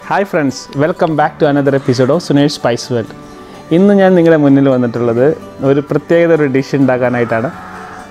Hi friends, welcome back to another episode of Sunesh Spice World. ഇന്ന് ഞാൻ നിങ്ങളുടെ മുന്നിൽ വന്നിട്ടുള്ളത് ഒരു പ്രത്യേക ഡിഷ് ഉണ്ടാക്കാനായിട്ടാണ്.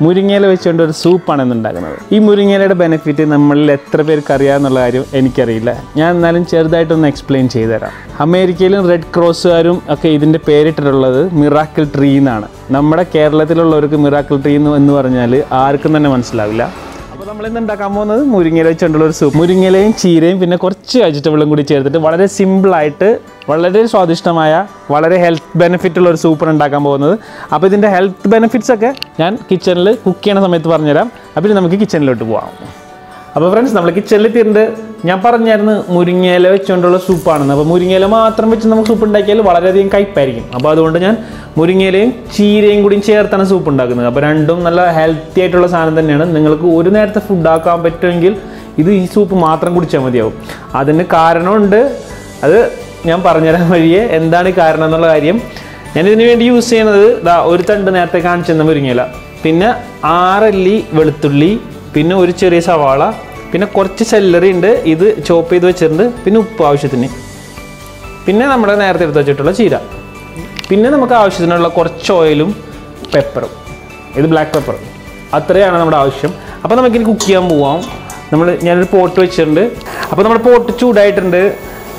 മുരിങ്ങയില വെച്ചുകൊണ്ട് ഒരു സൂപ്പാണ് ഇന്ന് ഉണ്ടാക്കുന്നത്. ഈ മുരിങ്ങയിലയുടെ ബെനിഫിറ്റ് നമ്മളിൽ എത്ര പേർക്ക് അറിയാമെന്നുള്ള കാര്യം എനിക്കറിയില്ല. ഞാൻ എന്നാലും ചെറുതായിട്ടൊന്ന് എക്സ്പ്ലെയിൻ ചെയ്തുതരാം. അമേരിക്കയിലും റെഡ് ക്രോസുകാരും ഒക്കെ ഇതിൻ്റെ പേരിട്ടിട്ടുള്ളത് മിറാക്കിൾ ട്രീ എന്നാണ്. നമ്മുടെ കേരളത്തിലുള്ളവർക്ക് മിറാക്കിൾ ട്രീ എന്ന് പറഞ്ഞാൽ ആർക്കും തന്നെ മനസ്സിലാവില്ല. അപ്പോൾ നമ്മളിന്ന് ഉണ്ടാക്കാൻ പോകുന്നത് മുരിങ്ങയില വെച്ചുകൊണ്ടുള്ള ഒരു സൂപ്പ്. മുരിങ്ങയിലയും ചീരയും പിന്നെ കുറച്ച് വെജിറ്റബിളും കൂടി ചേർത്തിട്ട് വളരെ സിമ്പിളായിട്ട് വളരെ സ്വാദിഷ്ടമായ വളരെ ഹെൽത്ത് ബെനിഫിറ്റ് ഉള്ള ഒരു സൂപ്പാണ് ഉണ്ടാക്കാൻ പോകുന്നത്. അപ്പോൾ ഇതിൻ്റെ ഹെൽത്ത് ബെനിഫിറ്റ്സ് ഒക്കെ ഞാൻ കിച്ചണിൽ കുക്ക് ചെയ്യുന്ന സമയത്ത് പറഞ്ഞുതരാം. അപ്പോൾ നമുക്ക് കിച്ചണിലോട്ട് പോകാം. അപ്പോൾ ഫ്രണ്ട്സ്, നമ്മൾ കിച്ചണിലെത്തിയിട്ടുണ്ട്. ഞാൻ പറഞ്ഞായിരുന്നു മുരിങ്ങയില വെച്ചുകൊണ്ടുള്ള സൂപ്പാണെന്ന്. അപ്പോൾ മുരിങ്ങയില മാത്രം വെച്ച് നമുക്ക് സൂപ്പ് ഉണ്ടാക്കിയാൽ വളരെയധികം കയ്പ്പായിരിക്കും. അപ്പോൾ അതുകൊണ്ട് ഞാൻ മുരിങ്ങയിലയും ചീരയും കൂടിയും ചേർത്താണ് സൂപ്പ് ഉണ്ടാക്കുന്നത്. അപ്പോൾ രണ്ടും നല്ല ഹെൽത്തി ആയിട്ടുള്ള സാധനം തന്നെയാണ്. നിങ്ങൾക്ക് ഒരു നേരത്തെ ഫുഡ് ആക്കാൻ പറ്റുമെങ്കിൽ ഈ സൂപ്പ് മാത്രം കുടിച്ചാൽ മതിയാവും. അതിന് കാരണമുണ്ട്. അത് ഞാൻ പറഞ്ഞുതരാൻ വഴിയേ എന്താണ് ഈ കാരണം എന്നുള്ള കാര്യം. ഞാനിതിന് വേണ്ടി യൂസ് ചെയ്യുന്നത് ഒരു തണ്ട് നേരത്തെ കാണിച്ചെന്ന മുരിങ്ങയില, പിന്നെ 6 അല്ലി വെളുത്തുള്ളി, പിന്നെ ഒരു ചെറിയ സവാള, പിന്നെ കുറച്ച് സെല്ലറി ഉണ്ട്, ഇത് ചോപ്പ് ചെയ്ത് വെച്ചിട്ടുണ്ട്, പിന്നെ ഉപ്പ് ആവശ്യത്തിന്, പിന്നെ നമ്മൾ നേരത്തെ എടുത്ത് വെച്ചിട്ടുള്ള ചീര, പിന്നെ നമുക്ക് ആവശ്യത്തിനുള്ള കുറച്ച് ഓയിലും പെപ്പറും, ഇത് ബ്ലാക്ക് പെപ്പർ. അത്രയാണ് നമ്മുടെ ആവശ്യം. അപ്പോൾ നമുക്കിനി കുക്ക് ചെയ്യാൻ പോവാം. ഞാനൊരു പോട്ട് വെച്ചിട്ടുണ്ട്. അപ്പോൾ നമ്മുടെ പോട്ട് ചൂടായിട്ടുണ്ട്.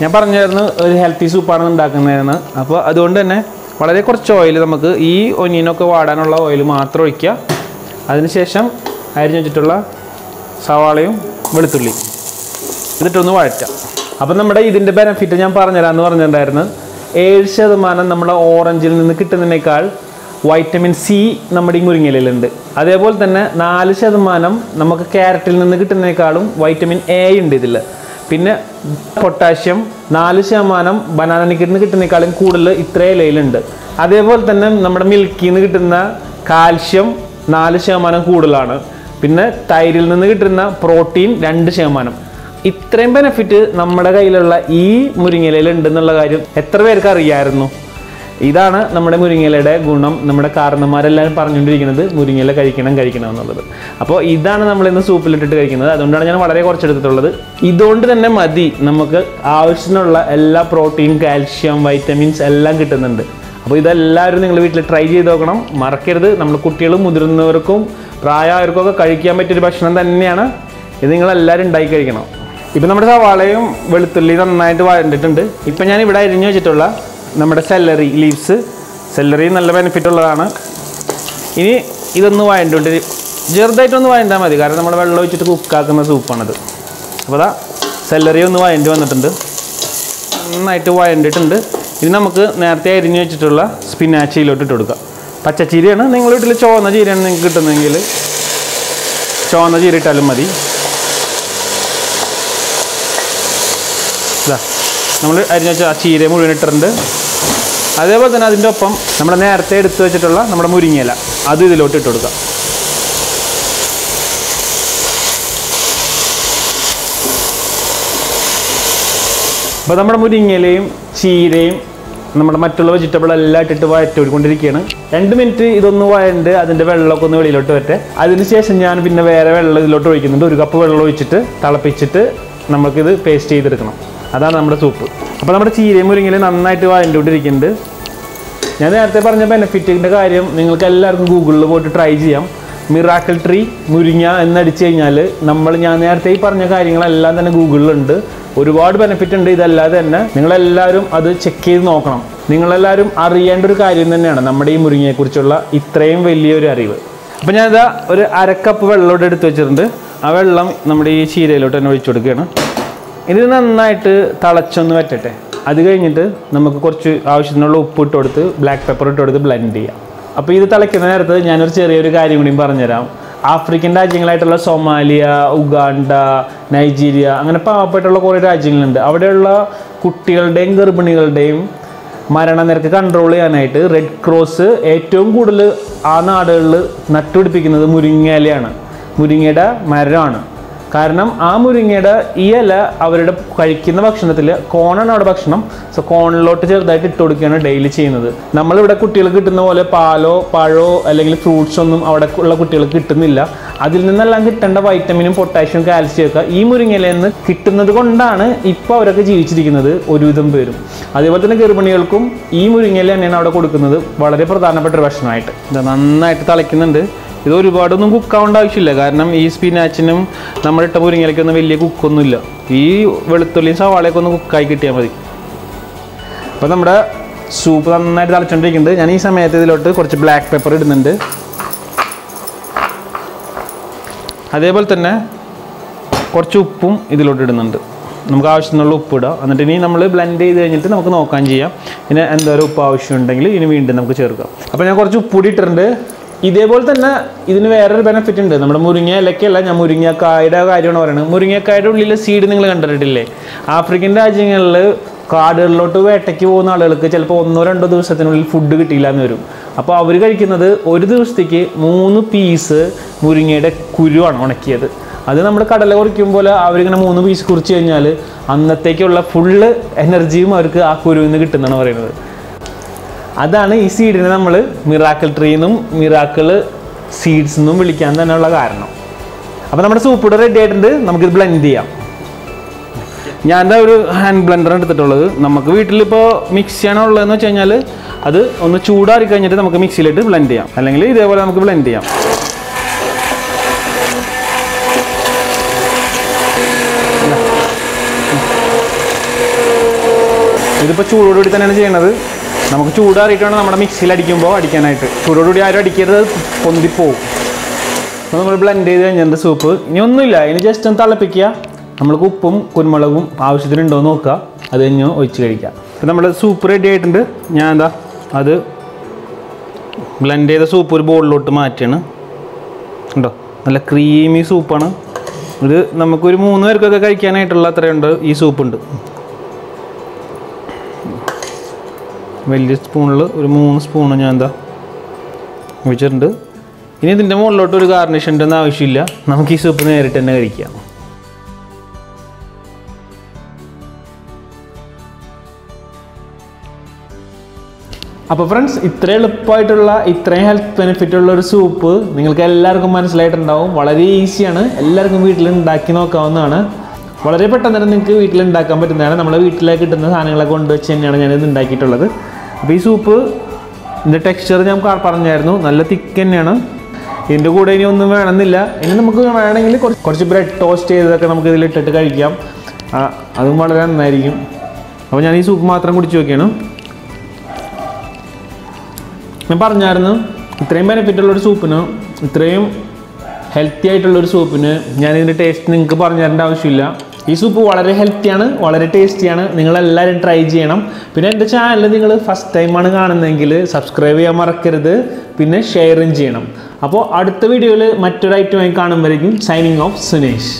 ഞാൻ പറഞ്ഞായിരുന്നു ഒരു ഹെൽത്തി സൂപ്പാണ് ഉണ്ടാക്കുന്നതെന്ന്. അപ്പോൾ അതുകൊണ്ട് തന്നെ വളരെ കുറച്ച് ഓയിൽ, നമുക്ക് ഈ ഒനിയനൊക്കെ വാടാനുള്ള ഓയിൽ മാത്രം ഒഴിക്കുക. അതിനുശേഷം അരിഞ്ഞു വെച്ചിട്ടുള്ള സവാളയും വെളുത്തുള്ളി എന്നിട്ടൊന്ന് വഴറ്റാം. അപ്പം നമ്മുടെ ഇതിൻ്റെ ബെനിഫിറ്റ് ഞാൻ പറഞ്ഞുതരാമെന്ന് പറഞ്ഞിട്ടുണ്ടായിരുന്നു. 7% നമ്മുടെ ഓറഞ്ചിൽ നിന്ന് കിട്ടുന്നതിനേക്കാൾ വൈറ്റമിൻ സി നമ്മുടെ ഈ മുരിങ്ങയിലുണ്ട്. അതേപോലെ തന്നെ 4% നമുക്ക് ക്യാരറ്റിൽ നിന്ന് കിട്ടുന്നതിനേക്കാളും വൈറ്റമിൻ എ ഉണ്ട് ഇതിൽ. പിന്നെ പൊട്ടാഷ്യം 4% ബനാനയ്ക്ക് നിന്ന് കിട്ടുന്നതിനേക്കാളും കൂടുതൽ ഇത്ര ഇലയിലുണ്ട്. അതേപോലെ തന്നെ നമ്മുടെ മിൽക്കിൽ നിന്ന് കിട്ടുന്ന കാൽഷ്യം 4% കൂടുതലാണ്. പിന്നെ തൈരിൽ നിന്ന് കിട്ടുന്ന പ്രോട്ടീൻ 2%. ഇത്രയും ബെനിഫിറ്റ് നമ്മുടെ കയ്യിലുള്ള ഈ മുരിങ്ങയിലയിൽ ഉണ്ടെന്നുള്ള കാര്യം എത്ര പേർക്ക് അറിയാമായിരുന്നു? ഇതാണ് നമ്മുടെ മുരിങ്ങയിലയുടെ ഗുണം. നമ്മുടെ കാരണന്മാരെല്ലാം പറഞ്ഞുകൊണ്ടിരിക്കുന്നത് മുരിങ്ങയില കഴിക്കണം എന്നുള്ളത്. അപ്പോൾ ഇതാണ് നമ്മളിന്ന് സൂപ്പിലിട്ടിട്ട് കഴിക്കുന്നത്. അതുകൊണ്ടാണ് ഞാൻ വളരെ കുറച്ചെടുത്തിട്ടുള്ളത്. ഇതുകൊണ്ട് തന്നെ മതി, നമുക്ക് ആവശ്യത്തിനുള്ള എല്ലാ പ്രോട്ടീൻ, കാൽഷ്യം, വൈറ്റമിൻസ് എല്ലാം കിട്ടുന്നുണ്ട്. അപ്പോൾ ഇതെല്ലാവരും നിങ്ങൾ വീട്ടിൽ ട്രൈ ചെയ്ത് നോക്കണം. മറക്കരുത്. നമ്മൾ കുട്ടികളും മുതിർന്നവർക്കും പ്രായമായവർക്കും ഒക്കെ കഴിക്കാൻ പറ്റിയൊരു ഭക്ഷണം തന്നെയാണ് ഇത്. നിങ്ങളെല്ലാവരും ഉണ്ടാക്കി കഴിക്കണം. ഇപ്പം നമ്മുടെ സവാളയും വെളുത്തുള്ളി നന്നായിട്ട് വഴണ്ടിട്ടുണ്ട്. ഇപ്പം ഞാൻ ഇവിടെ അരിഞ്ഞു വെച്ചിട്ടുള്ള നമ്മുടെ സെല്ലറി ലീവ്സ്, സെല്ലറി നല്ല ബെനിഫിറ്റ് ഉള്ളതാണ്. ഇനി ഇതൊന്ന് വഴണ്ടുകൊണ്ട് ചെറുതായിട്ടൊന്ന് വഴണ്ടാൽ മതി, കാരണം നമ്മൾ വെള്ളം ഒഴിച്ചിട്ട് കുക്കാക്കുന്ന സൂപ്പാണത്. അപ്പോൾ സെല്ലറി ഒന്ന് വഴണ്ടി വന്നിട്ടുണ്ട്, നന്നായിട്ട് വഴണ്ടിട്ടുണ്ട്. ഇനി നമുക്ക് നേരത്തെ അരിഞ്ഞു വെച്ചിട്ടുള്ള സ്പിനാച്ചിലോട്ട് ഇട്ട് കൊടുക്കാം. പച്ചച്ചീരയാണ്. നിങ്ങൾ വീട്ടിൽ ചുവന്ന ചീരയാണ് നിങ്ങൾക്ക് കിട്ടുന്നതെങ്കിൽ ചുവന്ന ചീര ഇട്ടാലും മതി. നമ്മൾ അരിഞ്ഞു വെച്ച ആ ചീര മുഴുവൻ ഇട്ടിട്ടുണ്ട്. അതേപോലെ തന്നെ അതിൻ്റെ ഒപ്പം നമ്മൾ നേരത്തെ എടുത്തു വെച്ചിട്ടുള്ള നമ്മുടെ മുരിങ്ങയില അത് ഇതിലോട്ട് ഇട്ട് കൊടുക്കാം. അപ്പോൾ നമ്മുടെ മുരിങ്ങയിലയും ചീരയും നമ്മുടെ മറ്റുള്ള വെജിറ്റബിൾ എല്ലാം ഇട്ടിട്ട് വഴറ്റിക്കൊണ്ടിരിക്കുകയാണ്. 2 മിനിറ്റ് ഇതൊന്ന് വഴണ്ട് അതിൻ്റെ വെള്ളമൊക്കെ ഒന്ന് വെളിയിലോട്ട് വരട്ടെ. അതിനുശേഷം ഞാൻ പിന്നെ വേറെ വെള്ളം ഇതിലോട്ട് ഒഴിക്കുന്നുണ്ട്. 1 കപ്പ് വെള്ളം ഒഴിച്ചിട്ട് തിളപ്പിച്ചിട്ട് നമുക്കിത് പേസ്റ്റ് ചെയ്തെടുക്കണം. അതാണ് നമ്മുടെ സൂപ്പ്. അപ്പോൾ നമ്മുടെ ചീരയും മുരിങ്ങയിലും നന്നായിട്ട് വഴണ്ടിക്കൊണ്ടിരിക്കുന്നുണ്ട്. ഞാൻ നേരത്തെ പറഞ്ഞ ബെനിഫിറ്റിൻ്റെ കാര്യം നിങ്ങൾക്ക് എല്ലാവർക്കും ഗൂഗിളിൽ പോയിട്ട് ട്രൈ ചെയ്യാം. മിറാക്കിൾ ട്രീ മുരിങ്ങ എന്നടിച്ചു കഴിഞ്ഞാൽ ഞാൻ നേരത്തെ ഈ പറഞ്ഞ കാര്യങ്ങളെല്ലാം തന്നെ ഗൂഗിളിലുണ്ട്. ഒരുപാട് ബെനിഫിറ്റ് ഉണ്ട്. ഇതല്ലാതെ തന്നെ നിങ്ങളെല്ലാവരും അത് ചെക്ക് ചെയ്ത് നോക്കണം. നിങ്ങളെല്ലാവരും അറിയേണ്ട ഒരു കാര്യം തന്നെയാണ് നമ്മുടെ ഈ മുരിങ്ങയെക്കുറിച്ചുള്ള ഇത്രയും വലിയൊരു അറിവ്. അപ്പോൾ ഞാനിതാ ഒരു 1/2 കപ്പ് വെള്ളമോടെ എടുത്ത് വെച്ചിട്ടുണ്ട്. ആ വെള്ളം നമ്മുടെ ഈ ചീരയിലോട്ട് തന്നെ ഒഴിച്ചു കൊടുക്കുകയാണ്. ഇത് നന്നായിട്ട് തിളച്ചൊന്ന് വറ്റട്ടെ. അത് കഴിഞ്ഞിട്ട് നമുക്ക് കുറച്ച് ആവശ്യത്തിനുള്ള ഉപ്പ് ഇട്ട് കൊടുത്ത് ബ്ലാക്ക് പെപ്പർ ഇട്ട് കൊടുത്ത് ബ്ലെൻഡ് ചെയ്യാം. അപ്പോൾ ഇത് തിളയ്ക്കുന്ന നേരത്ത് ഞാനൊരു ചെറിയൊരു കാര്യം കൂടിയും പറഞ്ഞുതരാം. ആഫ്രിക്കൻ രാജ്യങ്ങളായിട്ടുള്ള സൊമാലിയ, ഉഗാണ്ട, നൈജീരിയ, അങ്ങനെ പാവപ്പെട്ടുള്ള കുറേ രാജ്യങ്ങളുണ്ട്. അവിടെയുള്ള കുട്ടികളുടെയും ഗർഭിണികളുടെയും മരണനിരക്ക് കൺട്രോൾ ചെയ്യാനായിട്ട് റെഡ് ക്രോസ് ഏറ്റവും കൂടുതൽ ആ നാടുകളിൽ നട്ടുപിടിപ്പിക്കുന്നത് മുരിങ്ങയിലയാണ്. മുരിങ്ങയുടെ മരമാണ്. കാരണം ആ മുരിങ്ങയുടെ ഈ ഇല അവരുടെ കഴിക്കുന്ന ഭക്ഷണത്തിൽ കോണാണ് അവിടെ ഭക്ഷണം. സോ കോണിലോട്ട് ചെറുതായിട്ട് ഇട്ട് കൊടുക്കുകയാണ് ഡെയിലി ചെയ്യുന്നത്. നമ്മളിവിടെ കുട്ടികൾക്ക് കിട്ടുന്ന പോലെ പാലോ പഴോ അല്ലെങ്കിൽ ഫ്രൂട്ട്സ് ഒന്നും അവിടെ ഉള്ള കുട്ടികൾക്ക് കിട്ടുന്നില്ല. അതിൽ നിന്നെല്ലാം കിട്ടേണ്ട വൈറ്റമിനും പൊട്ടാഷ്യം കാൽസ്യം ഒക്കെ ഈ മുരിങ്ങയിലയിൽ നിന്ന് കിട്ടുന്നത് കൊണ്ടാണ് ഇപ്പോൾ അവരൊക്കെ ജീവിച്ചിരിക്കുന്നത് ഒരുവിധം പേരും. അതേപോലെ തന്നെ ഗർഭിണികൾക്കും ഈ മുരിങ്ങയില തന്നെയാണ് അവിടെ കൊടുക്കുന്നത് വളരെ പ്രധാനപ്പെട്ട ഒരു ഭക്ഷണമായിട്ട്. ഇത് നന്നായിട്ട് തിളയ്ക്കുന്നുണ്ട്. ഇത് ഒരുപാടൊന്നും കുക്കാവേണ്ട ആവശ്യമില്ല, കാരണം ഈ സ്പിനാച്ചിനും നമ്മളിട്ട മുരിങ്ങയിലേക്കൊന്നും വലിയ കുക്കൊന്നുമില്ല. ഈ വെളുത്തുള്ളിയും സവാളയൊക്കെ ഒന്ന് കുക്കായി കിട്ടിയാൽ മതി. അപ്പോൾ നമ്മുടെ സൂപ്പ് നന്നായിട്ട് തിളച്ചുകൊണ്ടിരിക്കുന്നുണ്ട്. ഞാൻ ഈ സമയത്ത് ഇതിലോട്ട് കുറച്ച് ബ്ലാക്ക് പെപ്പർ ഇടുന്നുണ്ട്. അതേപോലെ തന്നെ കുറച്ച് ഉപ്പും ഇതിലോട്ട് ഇടുന്നുണ്ട്. നമുക്ക് ആവശ്യത്തിനുള്ള ഉപ്പ് ഇടാം. എന്നിട്ട് ഇനി നമ്മൾ ബ്ലെൻഡ് ചെയ്ത് കഴിഞ്ഞിട്ട് നമുക്ക് നോക്കാൻ ചെയ്യാം പിന്നെ എന്തോരം ഉപ്പ് ആവശ്യമുണ്ടെങ്കിൽ ഇനി വീണ്ടും നമുക്ക് ചേർക്കാം. അപ്പോൾ ഞാൻ കുറച്ച് ഉപ്പ് കൂടി ഇട്ടിട്ടുണ്ട്. ഇതേപോലെ തന്നെ ഇതിന് വേറൊരു ബെനിഫിറ്റ് ഉണ്ട്. നമ്മുടെ മുരിങ്ങ ഇലക്കല്ല, ഞാൻ മുരിങ്ങക്കായുടെ കാര്യമാണ് പറയുന്നത്. മുരിങ്ങക്കായുടെ ഉള്ളിലെ സീഡ് നിങ്ങൾ കണ്ടിട്ടില്ലേ? ആഫ്രിക്കൻ രാജ്യങ്ങളിൽ കാടുകളിലോട്ട് വേട്ടയ്ക്ക് പോകുന്ന ആളുകൾക്ക് ചിലപ്പോൾ 1-2 ദിവസത്തിനുള്ളിൽ ഫുഡ് കിട്ടിയില്ല എന്ന് വരും. അപ്പോൾ അവർ കഴിക്കുന്നത് ഒരു ദിവസത്തേക്ക് 3 പീസ് മുരിങ്ങയുടെ കുരുവാണ് ഉണക്കിയത്. അത് നമ്മൾ കടല കുറിക്കുമ്പോൾ അവരിങ്ങനെ 3 പീസ് കുറിച്ച് കഴിഞ്ഞാൽ അന്നത്തേക്കുള്ള ഫുള്ള് എനർജിയും അവർക്ക് ആ കുരുവിൽ നിന്ന് കിട്ടുന്നതാണ് പറയുന്നത്. അതാണ് ഈ സീഡിനെ നമ്മൾ മിറാക്കിൾ ട്രീന്നും മിറാക്കിൾ സീഡ്സ് എന്നും വിളിക്കാൻ തന്നെയുള്ള കാരണം. അപ്പോൾ നമ്മുടെ സൂപ്പ് ഇവിടെ റെഡി ആയിട്ടുണ്ട്. നമുക്കിത് ബ്ലെൻഡ് ചെയ്യാം. ഞാൻ എന്താ ഒരു ഹാൻഡ് ബ്ലെൻഡറാണ് എടുത്തിട്ടുള്ളത്. നമുക്ക് വീട്ടിലിപ്പോൾ മിക്സിയാണ് ഉള്ളതെന്ന് വെച്ച് കഴിഞ്ഞാൽ അത് ഒന്ന് ചൂടാറി കഴിഞ്ഞിട്ട് നമുക്ക് മിക്സിയിലിട്ട് ബ്ലെൻഡ് ചെയ്യാം. അല്ലെങ്കിൽ ഇതേപോലെ നമുക്ക് ബ്ലെൻഡ് ചെയ്യാം. ഇതിപ്പോൾ ചൂടോടുകൂടി തന്നെയാണ് ചെയ്യണത്. നമുക്ക് ചൂടാറിയിട്ടാണ് നമ്മുടെ മിക്സിയിൽ അടിക്കുമ്പോൾ അടിക്കാനായിട്ട്. ചൂടോടുകൂടി ആരും അടിക്കരുത്, പൊന്തിപ്പോവും. അപ്പോൾ നമ്മൾ ബ്ലെൻഡ് ചെയ്ത് കഴിഞ്ഞിട്ട് സൂപ്പ് ഇനി ഒന്നുമില്ല, ഇനി ജസ്റ്റ് ഒന്ന് തിളപ്പിക്കുക. നമ്മൾക്ക് ഉപ്പും കുരുമുളകും ആവശ്യത്തിനുണ്ടോ എന്ന് നോക്കുക, അത് കഴിഞ്ഞ് ഒഴിച്ച് കഴിക്കുക. അപ്പോൾ നമ്മുടെ സൂപ്പ് റെഡി ആയിട്ടുണ്ട്. ഞാൻ എന്താ അത് ബ്ലെൻഡ് ചെയ്ത സൂപ്പ് ഒരു ബോളിലോട്ട് മാറ്റുകയാണ്. ഉണ്ടോ, നല്ല ക്രീമി സൂപ്പാണ് ഇത്. നമുക്കൊരു 3 പേർക്കൊക്കെ കഴിക്കാനായിട്ടുള്ള അത്രയുണ്ട് ഈ സൂപ്പുണ്ട്. വലിയ സ്പൂണിൽ ഒരു 3 സ്പൂണ് ഞാൻ എന്താ ഒഴിച്ചിട്ടുണ്ട്. ഇനി ഇതിൻ്റെ മുകളിലോട്ട് ഒരു ഗാർണിഷ് ഉണ്ടെന്ന് ആവശ്യമില്ല. നമുക്ക് ഈ സൂപ്പ് നേരിട്ട് തന്നെ കഴിക്കാം. അപ്പോൾ ഫ്രണ്ട്സ്, ഇത്ര എളുപ്പമായിട്ടുള്ള ഇത്രയും ഹെൽത്ത് ബെനിഫിറ്റ് ഉള്ള ഒരു സൂപ്പ് നിങ്ങൾക്ക് എല്ലാവർക്കും മനസ്സിലായിട്ടുണ്ടാവും. വളരെ ഈസിയാണ്, എല്ലാവർക്കും വീട്ടിൽ ഉണ്ടാക്കി നോക്കാവുന്നതാണ്. വളരെ പെട്ടെന്ന് തന്നെ നിങ്ങൾക്ക് വീട്ടിൽ ഉണ്ടാക്കാൻ പറ്റുന്നതാണ്. നമ്മുടെ വീട്ടിലേക്ക് കിട്ടുന്ന സാധനങ്ങളൊക്കെ കൊണ്ടുവച്ച് തന്നെയാണ് ഞാനിത് ഉണ്ടാക്കിയിട്ടുള്ളത്. അപ്പോൾ ഈ സൂപ്പ് ഇതിൻ്റെ ടെക്സ്ചർ ഞാൻ പറഞ്ഞായിരുന്നു, നല്ല തിക്ക് തന്നെയാണ്. ഇതിൻ്റെ കൂടെ ഇനി ഒന്നും വേണമെന്നില്ല. ഇനി നമുക്ക് വേണമെങ്കിൽ കുറച്ച് ബ്രെഡ് ടോസ്റ്റ് ചെയ്തതൊക്കെ നമുക്ക് ഇതിലിട്ടിട്ട് കഴിക്കാം. അതും വളരെ നന്നായിരിക്കും. അപ്പോൾ ഞാൻ ഈ സൂപ്പ് മാത്രം കുടിച്ച് നോക്കിയാണ്. ഞാൻ പറഞ്ഞായിരുന്നു, ഇത്രയും ബെനിഫിറ്റുള്ളൊരു സൂപ്പിന്, ഇത്രയും ഹെൽത്തി ആയിട്ടുള്ളൊരു സൂപ്പിന് ഞാനിതിൻ്റെ ടേസ്റ്റ് നിങ്ങൾക്ക് പറഞ്ഞു തരേണ്ട ആവശ്യമില്ല. ഈ സൂപ്പ് വളരെ ഹെൽത്തിയാണ്, വളരെ ടേസ്റ്റിയാണ്. നിങ്ങളെല്ലാവരും ട്രൈ ചെയ്യണം. പിന്നെ എൻ്റെ ചാനൽ നിങ്ങൾ ഫസ്റ്റ് ടൈമാണ് കാണുന്നതെങ്കിൽ സബ്സ്ക്രൈബ് ചെയ്യാൻ മറക്കരുത്, പിന്നെ ഷെയറും ചെയ്യണം. അപ്പോൾ അടുത്ത വീഡിയോയിൽ മറ്റൊരു ഐറ്റമായി കാണുമ്പോഴേക്കും സൈനിങ് ഓഫ് സുനേഷ്.